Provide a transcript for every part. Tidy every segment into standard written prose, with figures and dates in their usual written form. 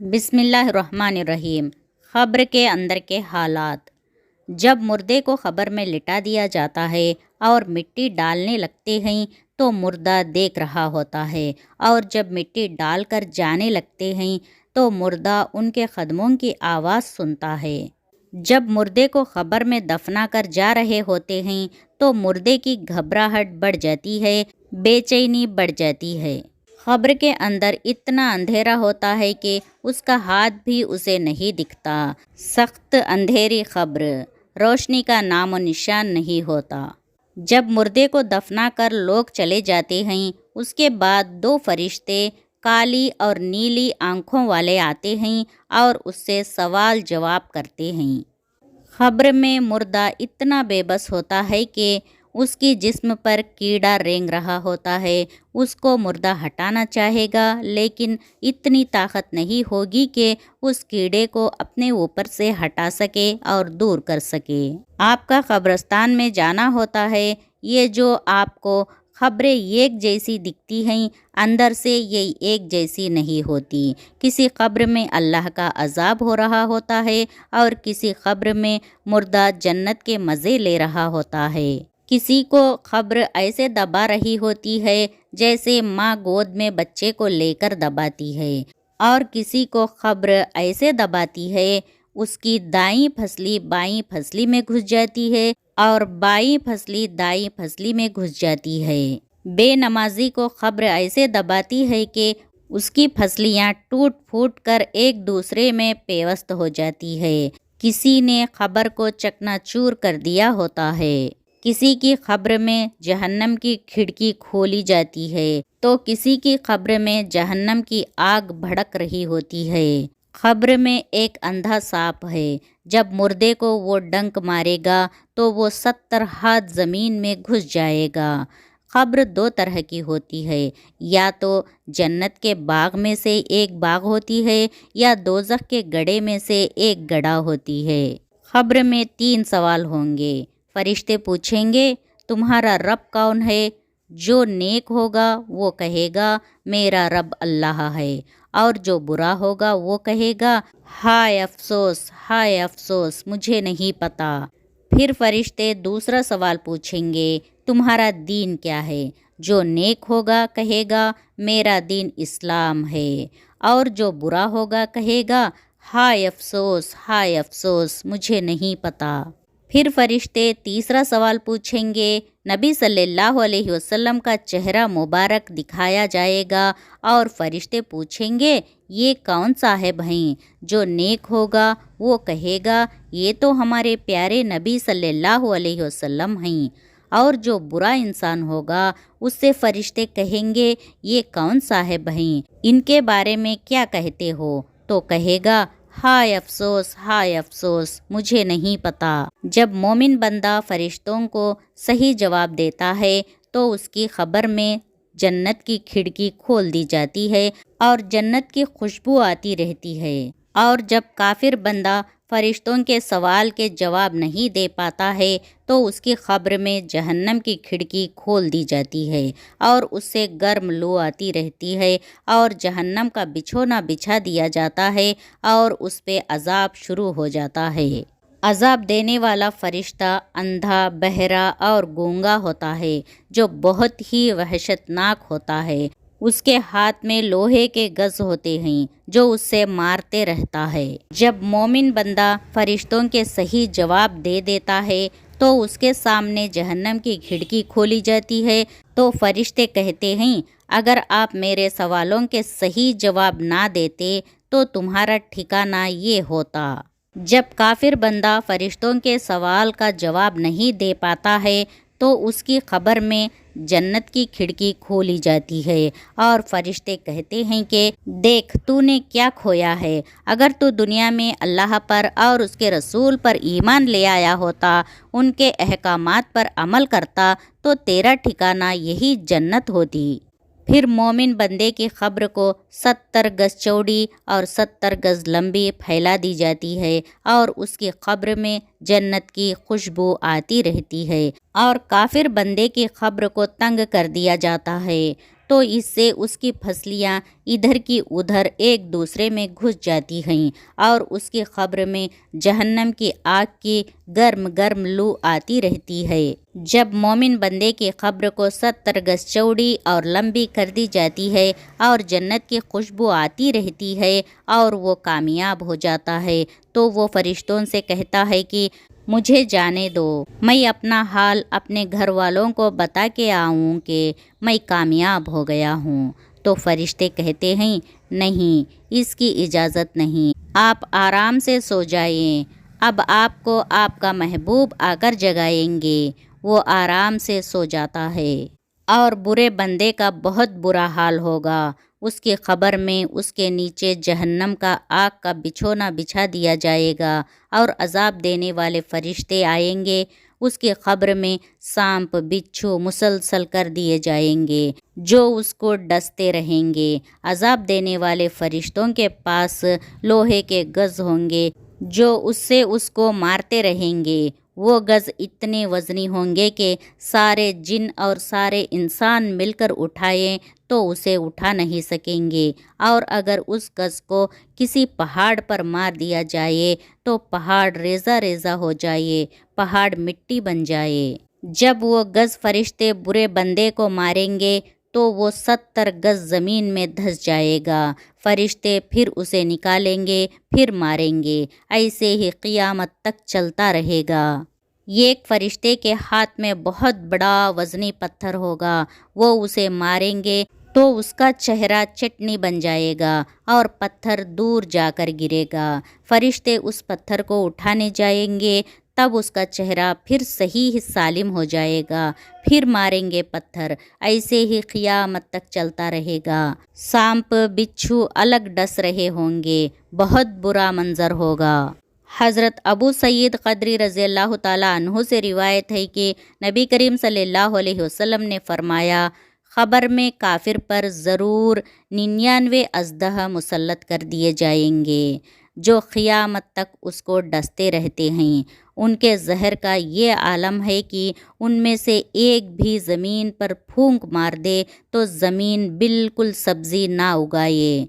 بسم اللہ الرحمن الرحیم۔ قبر کے اندر کے حالات۔ جب مردے کو قبر میں لٹا دیا جاتا ہے اور مٹی ڈالنے لگتے ہیں تو مردہ دیکھ رہا ہوتا ہے، اور جب مٹی ڈال کر جانے لگتے ہیں تو مردہ ان کے قدموں کی آواز سنتا ہے۔ جب مردے کو قبر میں دفنا کر جا رہے ہوتے ہیں تو مردے کی گھبراہٹ بڑھ جاتی ہے، بے چینی بڑھ جاتی ہے۔ قبر کے اندر اتنا اندھیرا ہوتا ہے کہ اس کا ہاتھ بھی اسے نہیں دکھتا۔ سخت اندھیری قبر، روشنی کا نام و نشان نہیں ہوتا۔ جب مردے کو دفنا کر لوگ چلے جاتے ہیں، اس کے بعد دو فرشتے کالی اور نیلی آنکھوں والے آتے ہیں اور اس سے سوال جواب کرتے ہیں۔ قبر میں مردہ اتنا بے بس ہوتا ہے کہ اس کی جسم پر کیڑا رینگ رہا ہوتا ہے۔ اس کو مردہ ہٹانا چاہے گا لیکن اتنی طاقت نہیں ہوگی کہ اس کیڑے کو اپنے اوپر سے ہٹا سکے اور دور کر سکے۔ آپ کا قبرستان میں جانا ہوتا ہے، یہ جو آپ کو قبریں ایک جیسی دکھتی ہیں، اندر سے یہ ایک جیسی نہیں ہوتی۔ کسی قبر میں اللہ کا عذاب ہو رہا ہوتا ہے اور کسی قبر میں مردہ جنت کے مزے لے رہا ہوتا ہے۔ کسی کو قبر ایسے دبا رہی ہوتی ہے جیسے ماں گود میں بچے کو لے کر دباتی ہے، اور کسی کو قبر ایسے دباتی ہے اس کی دائیں پھسلی بائیں پھسلی میں گھس جاتی ہے اور بائیں پھسلی دائیں پھسلی میں گھس جاتی ہے۔ بے نمازی کو قبر ایسے دباتی ہے کہ اس کی پھسلیاں ٹوٹ پھوٹ کر ایک دوسرے میں پیوست ہو جاتی ہے۔ کسی نے قبر کو چکنا چور کر دیا ہوتا ہے۔ کسی کی قبر میں جہنم کی کھڑکی کھولی جاتی ہے تو کسی کی قبر میں جہنم کی آگ بھڑک رہی ہوتی ہے۔ قبر میں ایک اندھا سانپ ہے، جب مردے کو وہ ڈنک مارے گا تو وہ 70 ہاتھ زمین میں گھس جائے گا۔ قبر دو طرح کی ہوتی ہے، یا تو جنت کے باغ میں سے ایک باغ ہوتی ہے یا دوزخ کے گڑھے میں سے ایک گڑھا ہوتی ہے۔ قبر میں 3 سوال ہوں گے۔ فرشتے پوچھیں گے تمہارا رب کون ہے؟ جو نیک ہوگا وہ کہے گا میرا رب اللہ ہے، اور جو برا ہوگا وہ کہے گا ہائے افسوس ہائے افسوس، مجھے نہیں پتا۔ پھر فرشتے دوسرا سوال پوچھیں گے تمہارا دین کیا ہے؟ جو نیک ہوگا کہے گا میرا دین اسلام ہے، اور جو برا ہوگا کہے گا ہائے افسوس مجھے نہیں پتا۔ پھر فرشتے تیسرا سوال پوچھیں گے، نبی صلی اللہ علیہ وسلم کا چہرہ مبارک دکھایا جائے گا اور فرشتے پوچھیں گے یہ کون صاحب ہیں؟ جو نیک ہوگا وہ کہے گا یہ تو ہمارے پیارے نبی صلی اللہ علیہ وسلم ہیں، اور جو برا انسان ہوگا اس سے فرشتے کہیں گے یہ کون صاحب ہیں؟ ان کے بارے میں کیا کہتے ہو؟ تو کہے گا ہائے افسوس مجھے نہیں پتا۔ جب مومن بندہ فرشتوں کو صحیح جواب دیتا ہے تو اس کی قبر میں جنت کی کھڑکی کھول دی جاتی ہے اور جنت کی خوشبو آتی رہتی ہے، اور جب کافر بندہ فرشتوں کے سوال کے جواب نہیں دے پاتا ہے تو اس کی قبر میں جہنم کی کھڑکی کھول دی جاتی ہے اور اس سے گرم لو آتی رہتی ہے، اور جہنم کا بچھونا بچھا دیا جاتا ہے اور اس پہ عذاب شروع ہو جاتا ہے۔ عذاب دینے والا فرشتہ اندھا، بہرا اور گونگا ہوتا ہے جو بہت ہی وحشتناک ہوتا ہے۔ اس کے ہاتھ میں لوہے کے گز ہوتے ہیں جو اس سے مارتے رہتا ہے۔ جب مومن بندہ فرشتوں کے صحیح جواب دے دیتا ہے تو اس کے سامنے جہنم کی کھڑکی کھولی جاتی ہے تو فرشتے کہتے ہیں اگر آپ میرے سوالوں کے صحیح جواب نہ دیتے تو تمہارا ٹھکانہ یہ ہوتا۔ جب کافر بندہ فرشتوں کے سوال کا جواب نہیں دے پاتا ہے تو اس کی قبر میں جنت کی کھڑکی کھولی جاتی ہے اور فرشتے کہتے ہیں کہ دیکھ تو نے کیا کھویا ہے، اگر تو دنیا میں اللہ پر اور اس کے رسول پر ایمان لے آیا ہوتا، ان کے احکامات پر عمل کرتا تو تیرا ٹھکانہ یہی جنت ہوتی۔ پھر مومن بندے کی قبر کو 70 گز چوڑی اور 70 گز لمبی پھیلا دی جاتی ہے اور اس کی قبر میں جنت کی خوشبو آتی رہتی ہے، اور کافر بندے کی قبر کو تنگ کر دیا جاتا ہے تو اس سے اس کی پھسلیاں ادھر کی ادھر ایک دوسرے میں گھس جاتی ہیں اور اس کی قبر میں جہنم کی آگ کی گرم گرم لو آتی رہتی ہے۔ جب مومن بندے کی قبر کو 70 گز چوڑی اور لمبی کر دی جاتی ہے اور جنت کی خوشبو آتی رہتی ہے اور وہ کامیاب ہو جاتا ہے تو وہ فرشتوں سے کہتا ہے کہ مجھے جانے دو، میں اپنا حال اپنے گھر والوں کو بتا کے آؤں کہ میں کامیاب ہو گیا ہوں۔ تو فرشتے کہتے ہیں نہیں، اس کی اجازت نہیں، آپ آرام سے سو جائیں، اب آپ کو آپ کا محبوب آ کر جگائیں گے۔ وہ آرام سے سو جاتا ہے اور برے بندے کا بہت برا حال ہوگا۔ اس کی قبر میں اس کے نیچے جہنم کا آگ کا بچھونا بچھا دیا جائے گا اور عذاب دینے والے فرشتے آئیں گے۔ اس کی قبر میں سانپ بچھو مسلسل کر دیے جائیں گے جو اس کو ڈستے رہیں گے۔ عذاب دینے والے فرشتوں کے پاس لوہے کے گز ہوں گے جو اس کو مارتے رہیں گے۔ وہ گز اتنے وزنی ہوں گے کہ سارے جن اور سارے انسان مل کر اٹھائیں تو اسے اٹھا نہیں سکیں گے، اور اگر اس گز کو کسی پہاڑ پر مار دیا جائے تو پہاڑ ریزہ ریزہ ہو جائے، پہاڑ مٹی بن جائے۔ جب وہ گز فرشتے برے بندے کو ماریں گے تو وہ 70 گز زمین میں دھس جائے گا۔ فرشتے پھر اسے نکالیں گے، پھر ماریں گے، ایسے ہی قیامت تک چلتا رہے گا۔ ایک فرشتے کے ہاتھ میں بہت بڑا وزنی پتھر ہوگا، وہ اسے ماریں گے تو اس کا چہرہ چٹنی بن جائے گا اور پتھر دور جا کر گرے گا۔ فرشتے اس پتھر کو اٹھانے جائیں گے، تب اس کا چہرہ پھر صحیح سالم ہو جائے گا، پھر ماریں گے پتھر، ایسے ہی قیامت تک چلتا رہے گا۔ سانپ بچھو الگ ڈس رہے ہوں گے، بہت برا منظر ہوگا۔ حضرت ابو سعید خدری رضی اللہ تعالیٰ عنہ سے روایت ہے کہ نبی کریم صلی اللہ علیہ وسلم نے فرمایا، قبر میں کافر پر ضرور 99 اژدہا مسلط کر دیے جائیں گے جو قیامت تک اس کو ڈستے رہتے ہیں۔ ان کے زہر کا یہ عالم ہے کہ ان میں سے ایک بھی زمین پر پھونک مار دے تو زمین بالکل سبزی نہ اگائے۔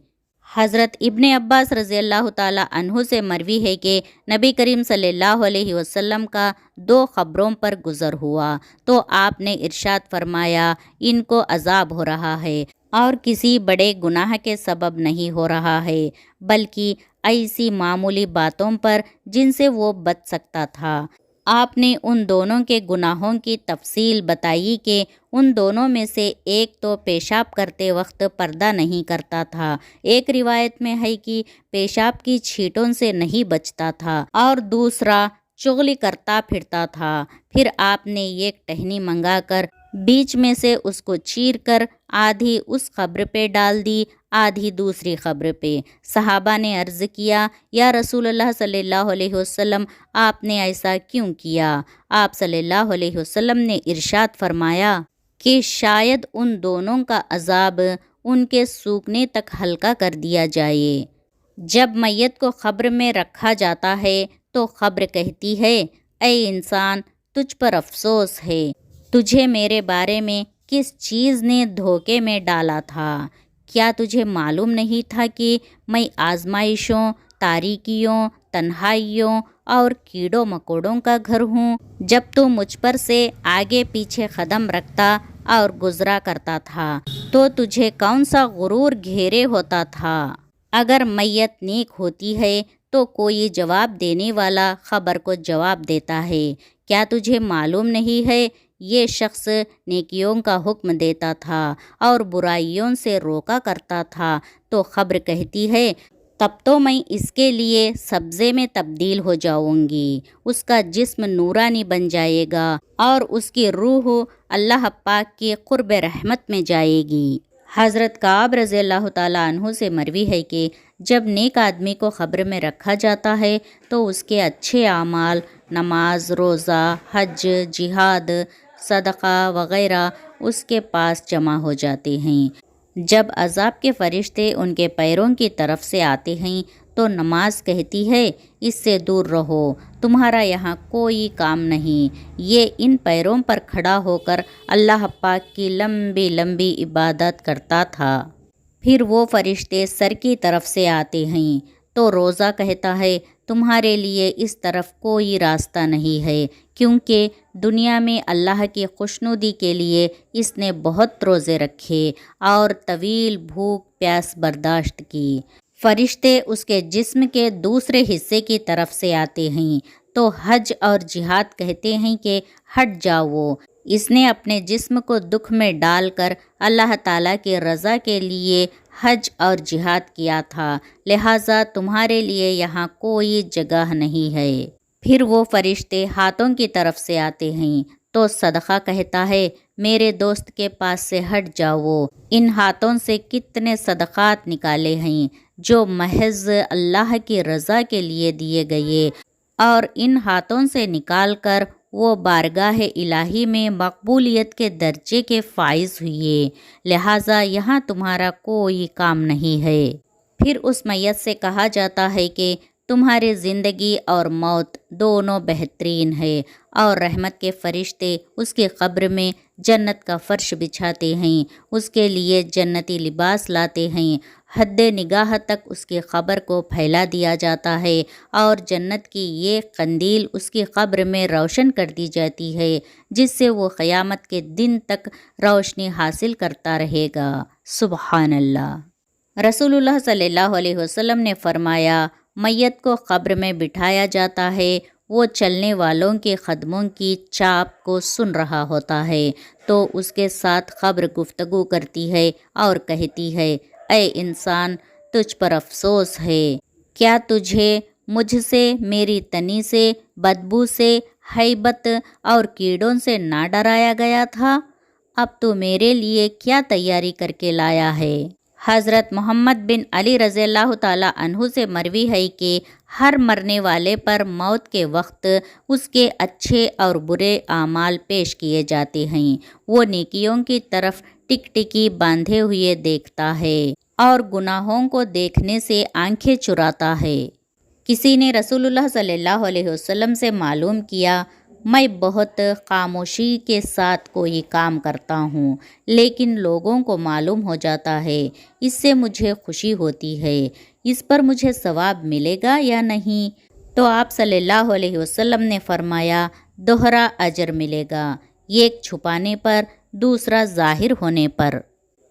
حضرت ابن عباس رضی اللہ تعالیٰ عنہ سے مروی ہے کہ نبی کریم صلی اللہ علیہ وسلم کا 2 قبروں پر گزر ہوا تو آپ نے ارشاد فرمایا، ان کو عذاب ہو رہا ہے اور کسی بڑے گناہ کے سبب نہیں ہو رہا ہے بلکہ ایسی معمولی باتوں پر جن سے وہ بچ سکتا تھا۔ آپ نے ان دونوں کے گناہوں کی تفصیل بتائی کہ ان دونوں میں سے ایک تو پیشاب کرتے وقت پردہ نہیں کرتا تھا، ایک روایت میں ہے کہ پیشاب کی چھینٹوں سے نہیں بچتا تھا، اور دوسرا چغلی کرتا پھرتا تھا۔ پھر آپ نے ایک ٹہنی منگا کر بیچ میں سے اس کو چیر کر آدھی اس قبر پہ ڈال دی، آدھی دوسری قبر پہ۔ صحابہ نے عرض کیا، یا رسول اللہ صلی اللہ علیہ وسلم، آپ نے ایسا کیوں کیا؟ آپ صلی اللہ علیہ وسلم نے ارشاد فرمایا کہ شاید ان دونوں کا عذاب ان کے سوکھنے تک ہلکا کر دیا جائے۔ جب میت کو قبر میں رکھا جاتا ہے تو قبر کہتی ہے، اے انسان، تجھ پر افسوس ہے، تجھے میرے بارے میں کس چیز نے دھوکے میں ڈالا تھا؟ کیا تجھے معلوم نہیں تھا کہ میں آزمائشوں، تاریکیوں، تنہائیوں اور کیڑوں مکوڑوں کا گھر ہوں؟ جب تو مجھ پر سے آگے پیچھے قدم رکھتا اور گزرا کرتا تھا تو تجھے کون سا غرور گھیرے ہوتا تھا؟ اگر میت نیک ہوتی ہے تو کوئی جواب دینے والا خبر کو جواب دیتا ہے۔ کیا تجھے معلوم نہیں ہے یہ شخص نیکیوں کا حکم دیتا تھا اور برائیوں سے روکا کرتا تھا؟ تو خبر کہتی ہے، تب تو میں اس کے لیے سبزے میں تبدیل ہو جاؤں گی، اس کا جسم نورانی بن جائے گا اور اس کی روح اللہ پاک کی قرب رحمت میں جائے گی۔ حضرت کعب رضی اللہ تعالیٰ عنہ سے مروی ہے کہ جب نیک آدمی کو قبر میں رکھا جاتا ہے تو اس کے اچھے اعمال، نماز، روزہ، حج، جہاد، صدقہ وغیرہ اس کے پاس جمع ہو جاتے ہیں۔ جب عذاب کے فرشتے ان کے پیروں کی طرف سے آتے ہیں تو نماز کہتی ہے اس سے دور رہو، تمہارا یہاں کوئی کام نہیں۔ یہ ان پیروں پر کھڑا ہو کر اللہ پاک کی لمبی لمبی عبادت کرتا تھا۔ پھر وہ فرشتے سر کی طرف سے آتے ہیں تو روزہ کہتا ہے تمہارے لیے اس طرف کوئی راستہ نہیں ہے، کیونکہ دنیا میں اللہ کی خوشنودی کے لیے اس نے بہت روزے رکھے اور طویل بھوک پیاس برداشت کی۔ فرشتے اس کے جسم کے دوسرے حصے کی طرف سے آتے ہیں تو حج اور جہاد کہتے ہیں کہ ہٹ جاؤ، اس نے اپنے جسم کو دکھ میں ڈال کر اللہ تعالیٰ کی رضا کے لیے حج اور جہاد کیا تھا، لہٰذا تمہارے لیے یہاں کوئی جگہ نہیں ہے۔ پھر وہ فرشتے ہاتھوں کی طرف سے آتے ہیں تو صدقہ کہتا ہے میرے دوست کے پاس سے ہٹ جاؤ، ان ہاتھوں سے کتنے صدقات نکالے ہیں جو محض اللہ کی رضا کے لیے دیے گئے، اور ان ہاتھوں سے نکال کر وہ بارگاہ الہی میں مقبولیت کے درجے کے فائز ہوئے، لہٰذا یہاں تمہارا کوئی کام نہیں ہے۔ پھر اس میت سے کہا جاتا ہے کہ تمہاری زندگی اور موت دونوں بہترین ہے، اور رحمت کے فرشتے اس کی قبر میں جنت کا فرش بچھاتے ہیں، اس کے لیے جنتی لباس لاتے ہیں، حد نگاہ تک اس کی قبر کو پھیلا دیا جاتا ہے، اور جنت کی یہ قندیل اس کی قبر میں روشن کر دی جاتی ہے جس سے وہ قیامت کے دن تک روشنی حاصل کرتا رہے گا۔ سبحان اللہ۔ رسول اللہ صلی اللہ علیہ وسلم نے فرمایا میت کو قبر میں بٹھایا جاتا ہے، وہ چلنے والوں کے قدموں کی چاپ کو سن رہا ہوتا ہے تو اس کے ساتھ قبر گفتگو کرتی ہے اور کہتی ہے اے انسان، تجھ پر افسوس ہے، کیا تجھے مجھ سے، میری تنی سے، بدبو سے، ہیبت اور کیڑوں سے نہ ڈرایا گیا تھا؟ اب تو میرے لیے کیا تیاری کر کے لایا ہے؟ حضرت محمد بن علی رضی اللہ تعالیٰ عنہ سے مروی ہے کہ ہر مرنے والے پر موت کے وقت اس کے اچھے اور برے اعمال پیش کیے جاتے ہیں، وہ نیکیوں کی طرف ٹکٹکی باندھے ہوئے دیکھتا ہے اور گناہوں کو دیکھنے سے آنکھیں چراتا ہے۔ کسی نے رسول اللہ صلی اللہ علیہ وسلم سے معلوم کیا میں بہت خاموشی کے ساتھ کوئی کام کرتا ہوں لیکن لوگوں کو معلوم ہو جاتا ہے، اس سے مجھے خوشی ہوتی ہے، اس پر مجھے ثواب ملے گا یا نہیں؟ تو آپ صلی اللہ علیہ وسلم نے فرمایا دوہرا اجر ملے گا، ایک چھپانے پر، دوسرا ظاہر ہونے پر۔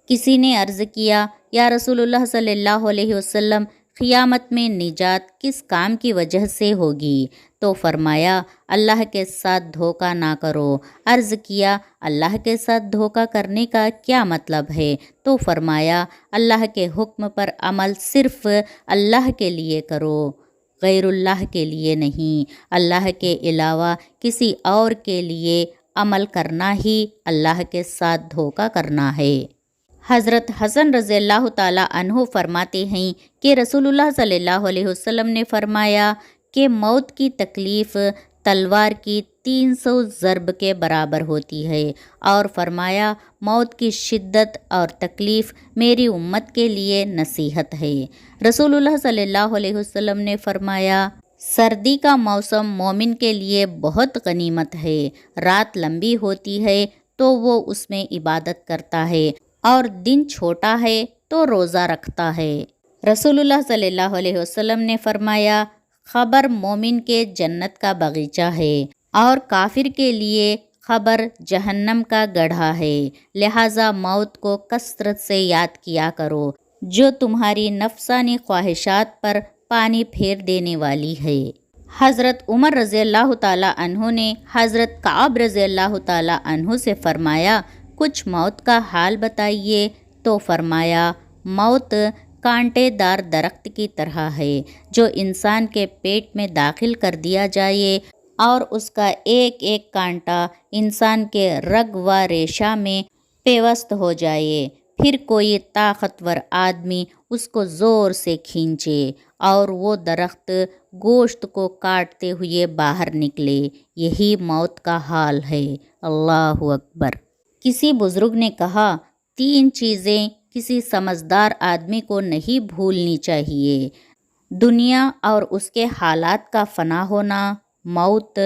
کسی نے عرض کیا یا رسول اللہ صلی اللہ علیہ وسلم قیامت میں نجات کس کام کی وجہ سے ہوگی؟ تو فرمایا اللہ کے ساتھ دھوکہ نہ کرو۔ عرض کیا اللہ کے ساتھ دھوکہ کرنے کا کیا مطلب ہے؟ تو فرمایا اللہ کے حکم پر عمل صرف اللہ کے لیے کرو، غیر اللہ کے لیے نہیں، اللہ کے علاوہ کسی اور کے لیے عمل کرنا ہی اللہ کے ساتھ دھوکہ کرنا ہے۔ حضرت حسن رضی اللہ تعالیٰ عنہ فرماتے ہیں کہ رسول اللہ صلی اللہ علیہ وسلم نے فرمایا کہ موت کی تکلیف تلوار کی 300 ضرب کے برابر ہوتی ہے، اور فرمایا موت کی شدت اور تکلیف میری امت کے لیے نصیحت ہے۔ رسول اللہ صلی اللہ علیہ وسلم نے فرمایا سردی کا موسم مومن کے لیے بہت غنیمت ہے، رات لمبی ہوتی ہے تو وہ اس میں عبادت کرتا ہے، اور دن چھوٹا ہے تو روزہ رکھتا ہے۔ رسول اللہ صلی اللہ علیہ وسلم نے فرمایا خبر مومن کے جنت کا باغیچہ ہے اور کافر کے لیے خبر جہنم کا گڑھا ہے، لہٰذا موت کو کثرت سے یاد کیا کرو جو تمہاری نفسانی خواہشات پر پانی پھیر دینے والی ہے۔ حضرت عمر رضی اللہ تعالیٰ عنہ نے حضرت کعب رضی اللہ تعالیٰ عنہ سے فرمایا کچھ موت کا حال بتائیے، تو فرمایا موت کانٹے دار درخت کی طرح ہے جو انسان کے پیٹ میں داخل کر دیا جائے اور اس کا ایک ایک کانٹا انسان کے رگ و ریشہ میں پیوست ہو جائے، پھر کوئی طاقتور آدمی اس کو زور سے کھینچے اور وہ درخت گوشت کو کاٹتے ہوئے باہر نکلے، یہی موت کا حال ہے۔ اللہ اکبر۔ کسی بزرگ نے کہا 3 چیزیں کسی سمجھدار آدمی کو نہیں بھولنی چاہیے، دنیا اور اس کے حالات کا فنا ہونا، موت،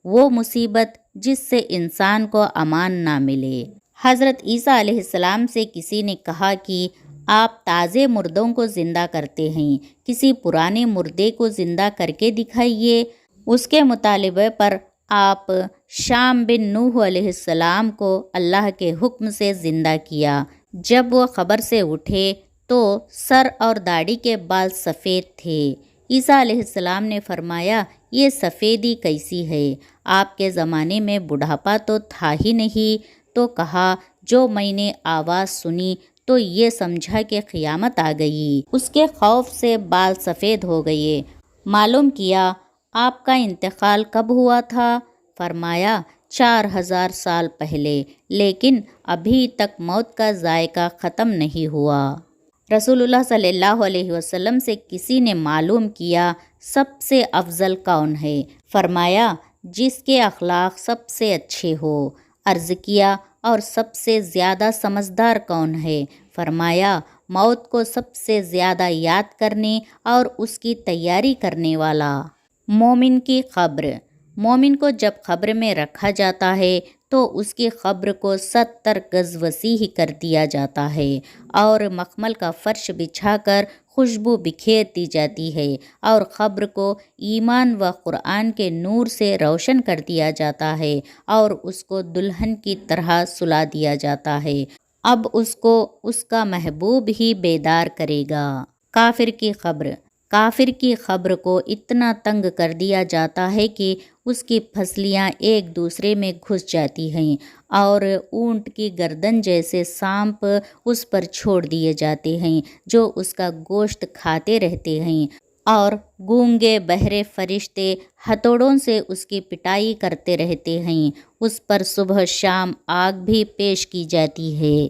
وہ مصیبت جس سے انسان کو امان نہ ملے۔ حضرت عیسیٰ علیہ السلام سے کسی نے کہا کہ آپ تازے مردوں کو زندہ کرتے ہیں، کسی پرانے مردے کو زندہ کر کے دکھائیے۔ اس کے مطالبے پر آپ شام بن نوح علیہ السلام کو اللہ کے حکم سے زندہ کیا۔ جب وہ قبر سے اٹھے تو سر اور داڑھی کے بال سفید تھے۔ عیسیٰ علیہ السلام نے فرمایا، یہ سفیدی کیسی ہے؟ آپ کے زمانے میں بڑھاپا تو تھا ہی نہیں۔ تو کہا، جو میں نے آواز سنی تو یہ سمجھا کہ قیامت آ گئی۔ اس کے خوف سے بال سفید ہو گئے۔ معلوم کیا، آپ کا انتقال کب ہوا تھا؟ فرمایا، 4000 سال پہلے، لیکن ابھی تک موت کا ذائقہ ختم نہیں ہوا۔ رسول اللہ صلی اللہ علیہ وسلم سے کسی نے معلوم کیا، سب سے افضل کون ہے؟ فرمایا، جس کے اخلاق سب سے اچھے ہو۔ عرض کیا، اور سب سے زیادہ سمجھدار کون ہے؟ فرمایا، موت کو سب سے زیادہ یاد کرنے اور اس کی تیاری کرنے والا۔ مومن کی قبر۔ مومن کو جب قبر میں رکھا جاتا ہے تو اس کی قبر کو 70 گز وسیع کر دیا جاتا ہے اور مخمل کا فرش بچھا کر خوشبو بکھیر دی جاتی ہے، اور قبر کو ایمان و قرآن کے نور سے روشن کر دیا جاتا ہے، اور اس کو دلہن کی طرح سلا دیا جاتا ہے۔ اب اس کو اس کا محبوب ہی بیدار کرے گا۔ کافر کی قبر۔ کافر کی قبر کو اتنا تنگ کر دیا جاتا ہے کہ اس کی پھسلیاں ایک دوسرے میں گھس جاتی ہیں، اور اونٹ کی گردن جیسے سانپ اس پر چھوڑ دیے جاتے ہیں جو اس کا گوشت کھاتے رہتے ہیں، اور گونگے بہرے فرشتے ہتھوڑوں سے اس کی پٹائی کرتے رہتے ہیں۔ اس پر صبح شام آگ بھی پیش کی جاتی ہے۔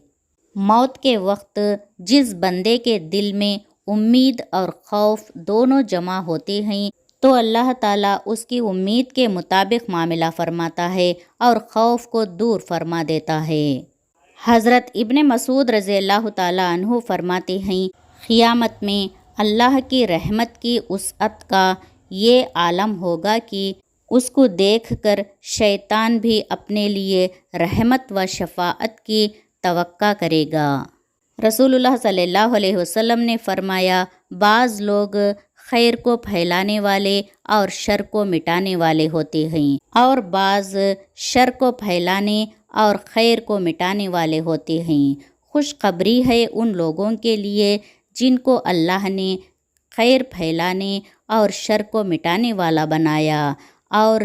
موت کے وقت جس بندے کے دل میں امید اور خوف دونوں جمع ہوتے ہیں تو اللہ تعالیٰ اس کی امید کے مطابق معاملہ فرماتا ہے اور خوف کو دور فرما دیتا ہے۔ حضرت ابن مسعود رضی اللہ تعالیٰ عنہ فرماتے ہیں، قیامت میں اللہ کی رحمت کی وسعت کا یہ عالم ہوگا کہ اس کو دیکھ کر شیطان بھی اپنے لیے رحمت و شفاعت کی توقع کرے گا۔ رسول اللہ صلی اللہ علیہ وسلم نے فرمایا، بعض لوگ خیر کو پھیلانے والے اور شر کو مٹانے والے ہوتے ہیں، اور بعض شر کو پھیلانے اور خیر کو مٹانے والے ہوتے ہیں۔ خوشخبری ہے ان لوگوں کے لیے جن کو اللہ نے خیر پھیلانے اور شر کو مٹانے والا بنایا، اور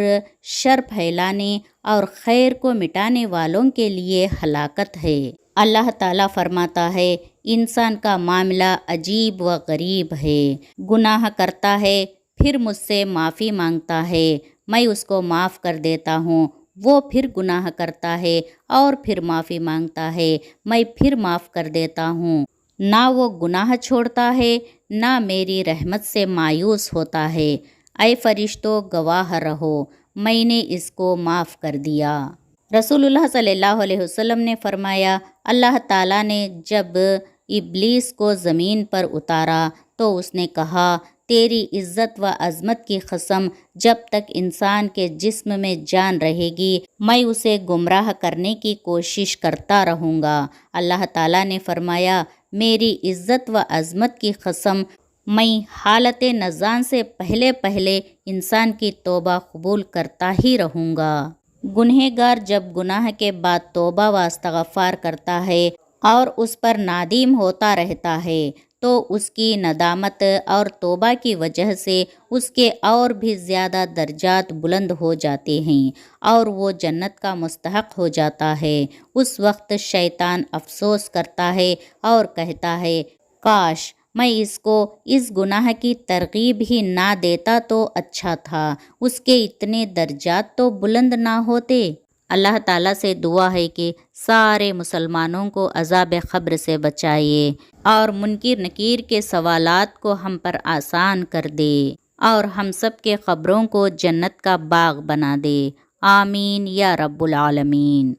شر پھیلانے اور خیر کو مٹانے والوں کے لیے ہلاکت ہے۔ اللہ تعالیٰ فرماتا ہے، انسان کا معاملہ عجیب و غریب ہے۔ گناہ کرتا ہے، پھر مجھ سے معافی مانگتا ہے، میں اس کو معاف کر دیتا ہوں۔ وہ پھر گناہ کرتا ہے اور پھر معافی مانگتا ہے، میں پھر معاف کر دیتا ہوں۔ نہ وہ گناہ چھوڑتا ہے، نہ میری رحمت سے مایوس ہوتا ہے۔ اے فرشتوں، گواہ رہو، میں نے اس کو معاف کر دیا۔ رسول اللہ صلی اللہ علیہ وسلم نے فرمایا، اللہ تعالیٰ نے جب ابلیس کو زمین پر اتارا تو اس نے کہا، تیری عزت و عظمت کی قسم، جب تک انسان کے جسم میں جان رہے گی میں اسے گمراہ کرنے کی کوشش کرتا رہوں گا۔ اللہ تعالیٰ نے فرمایا، میری عزت و عظمت کی قسم، میں حالت نزان سے پہلے انسان کی توبہ قبول کرتا ہی رہوں گا۔ گنہگار جب گناہ کے بعد توبہ و استغفار کرتا ہے اور اس پر نادم ہوتا رہتا ہے تو اس کی ندامت اور توبہ کی وجہ سے اس کے اور بھی زیادہ درجات بلند ہو جاتے ہیں اور وہ جنت کا مستحق ہو جاتا ہے۔ اس وقت شیطان افسوس کرتا ہے اور کہتا ہے، کاش میں اس کو اس گناہ کی ترغیب ہی نہ دیتا تو اچھا تھا، اس کے اتنے درجات تو بلند نہ ہوتے۔ اللہ تعالیٰ سے دعا ہے کہ سارے مسلمانوں کو عذاب قبر سے بچائے اور منکر نکیر کے سوالات کو ہم پر آسان کر دے اور ہم سب کے قبروں کو جنت کا باغ بنا دے۔ آمین یا رب العالمین۔